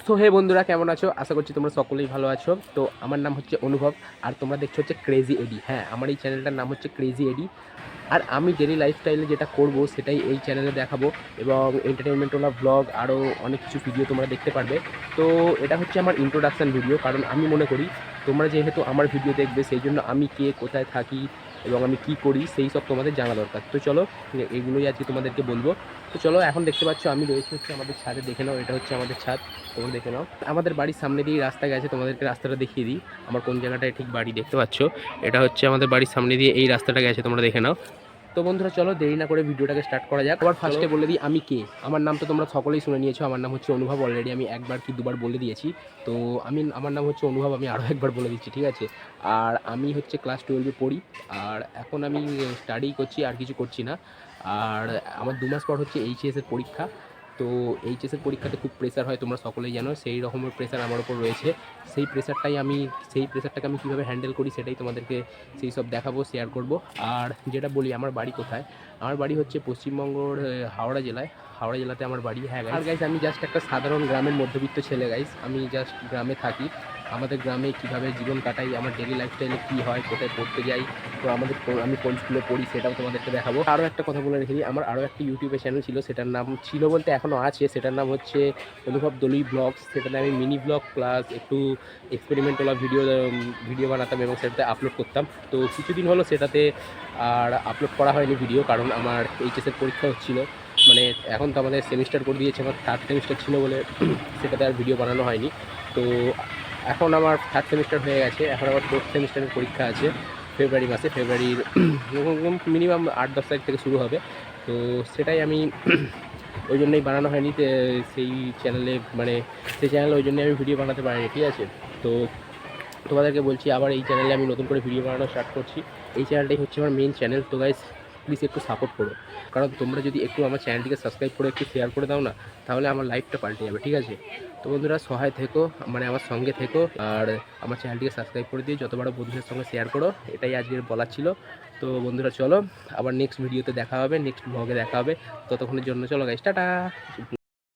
So hey বন্ধুরা, কেমন আছো? আশা করছি তোমরা সকলেই ভালো আছো। তো আমার নাম হচ্ছে অনুভব, আর তোমরা দেখছো হচ্ছে ক্রেজি এডি। হ্যাঁ, আমার এই চ্যানেলটার নাম হচ্ছে ক্রেজি এডি। আর আমি ডেলি লাইফস্টাইলে যেটা করব সেটাই এই চ্যানেলে দেখাবো, এবং এন্টারটেনমেন্টওয়ালা ব্লগ আরও অনেক কিছু ভিডিও তোমরা দেখতে পারবে। তো এটা হচ্ছে আমার ইন্ট্রোডাকশান ভিডিও, কারণ আমি মনে করি তোমরা যেহেতু আমার ভিডিও দেখবে, সেই জন্য আমি কে, কোথায় থাকি এবং আমি কি করি সেই সব তোমাদের জানা দরকার। তো চলো, এগুলোই আজকে তোমাদেরকে বলবো। তো চলো, এখন দেখতে পাচ্ছ আমি রয়েছি হচ্ছে আমাদের ছাদে। দেখে নাও, এটা হচ্ছে আমাদের ছাদ। তোমরা দেখে নাও, আমাদের বাড়ির সামনে দিয়ে রাস্তা গেছে। তোমাদেরকে রাস্তাটা দেখিয়ে দিই, আমার কোন জায়গাটায় ঠিক বাড়ি দেখতে পাচ্ছ। এটা হচ্ছে আমাদের বাড়ির সামনে দিয়ে এই রাস্তাটা গেছে, তোমরা দেখে নাও। তো বন্ধুরা চলো, দেরি না করে ভিডিওটাকে স্টার্ট করা যাক। আবার ফার্স্টে বলে দিই আমি কে। আমার নাম তো তোমরা সকলেই শুনে নিয়েছো, আমার নাম হচ্ছে অনুভব। অলরেডি আমি একবার কি দুবার বলে দিয়েছি। তো আমার নাম হচ্ছে অনুভব, আমি আরও একবার বলে দিচ্ছি, ঠিক আছে? আর আমি হচ্ছে ক্লাস 12-এ পড়ি, আর এখন আমি স্টাডি করছি, আর কিছু করছি না। আর আমার 2 মাস পর হচ্ছে এইচএসের পরীক্ষা। তো এইচএসের পরীক্ষাতে খুব প্রেশার হয়, তোমরা সকলেই জানো। সেই রকমের প্রেশার আমার ওপর রয়েছে। সেই প্রেশারটাকে আমি কীভাবে হ্যান্ডেল করি সেটাই তোমাদেরকে সেই সব দেখাবো, শেয়ার করব। আর যেটা বলি, আমার বাড়ি কোথায়। আমার বাড়ি হচ্ছে পশ্চিমবঙ্গর হাওড়া জেলায়। হাওড়া জেলাতে আমার বাড়ি। হ্যাঁ গাইস, আর গাইস আমি জাস্ট একটা সাধারণ গ্রামের মধ্যবিত্ত ছেলে গাইস। আমি জাস্ট গ্রামে থাকি। আমাদের গ্রামে কীভাবে জীবন কাটাই, আমার ডেলি লাইফস্টাইলে কী হয়, কোথায় পড়তে যাই, তো আমি কোন স্কুলে পড়ি সেটাও তোমাদেরকে দেখাবো। আরও একটা কথা বলে রেখে দিই, আমার আরও একটা ইউটিউবে চ্যানেল ছিল, সেটার নাম ছিল বলতে এখনও আছে, সেটার নাম হচ্ছে অনুভব দলুই ব্লগস। সেটাতে আমি মিনি ব্লগ প্লাস একটু এক্সপেরিমেন্টওয়ালা ভিডিও বানাতাম এবং সেটাতে আপলোড করতাম। তো কিছুদিন হলো সেটাতে আর আপলোড করা হয়নি ভিডিও, কারণ আমার এইচএসের পরীক্ষা হচ্ছিলো। মানে এখন তো আমাদের সেমিস্টার করে দিয়েছে, আমার 3rd সেমিস্টার ছিল বলে সেটাতে আর ভিডিও বানানো হয়নি। তো এখন আমার 3rd সেমিস্টার হয়ে গেছে, এখন আবার 4th সেমিস্টারের পরীক্ষা আছে ফেব্রুয়ারি মাসে। ফেব্রুয়ারির মিনিমাম 8-10 তারিখ থেকে শুরু হবে। তো সেটাই আমি ওই জন্যই বানানো হয়নি সেই চ্যানেলে, মানে সেই চ্যানেলে ওই জন্যই আমি ভিডিও বানাতে পারিনি, ঠিক আছে? তো তোমাদেরকে বলছি, আবার এই চ্যানেলে আমি নতুন করে ভিডিও বানানো স্টার্ট করছি। এই চ্যানেলটাই হচ্ছে আমার মেন চ্যানেল। তো গাইস প্লিজ একটু সাপোর্ট করো, কারণ তোমরা যদি একটু আমার চ্যানেলটিকে সাবস্ক্রাইব করে একটু শেয়ার করে দাও না, তাহলে আমার লাইফটা পাল্টে যাবে, ঠিক আছে? তো বন্ধুরা সহায় থেকো, মানে আমার সঙ্গে থেকো, আর আমার চ্যানেলটিকে সাবস্ক্রাইব করে দিয়ে যত বড় বন্ধুদের সঙ্গে শেয়ার করো, এটাই আজকের বলার ছিল। তো বন্ধুরা চলো, আবার নেক্সট ভিডিওতে দেখা হবে, নেক্সট ব্লগে দেখা হবে। ততক্ষণের জন্য চলো গাইস, টাটা।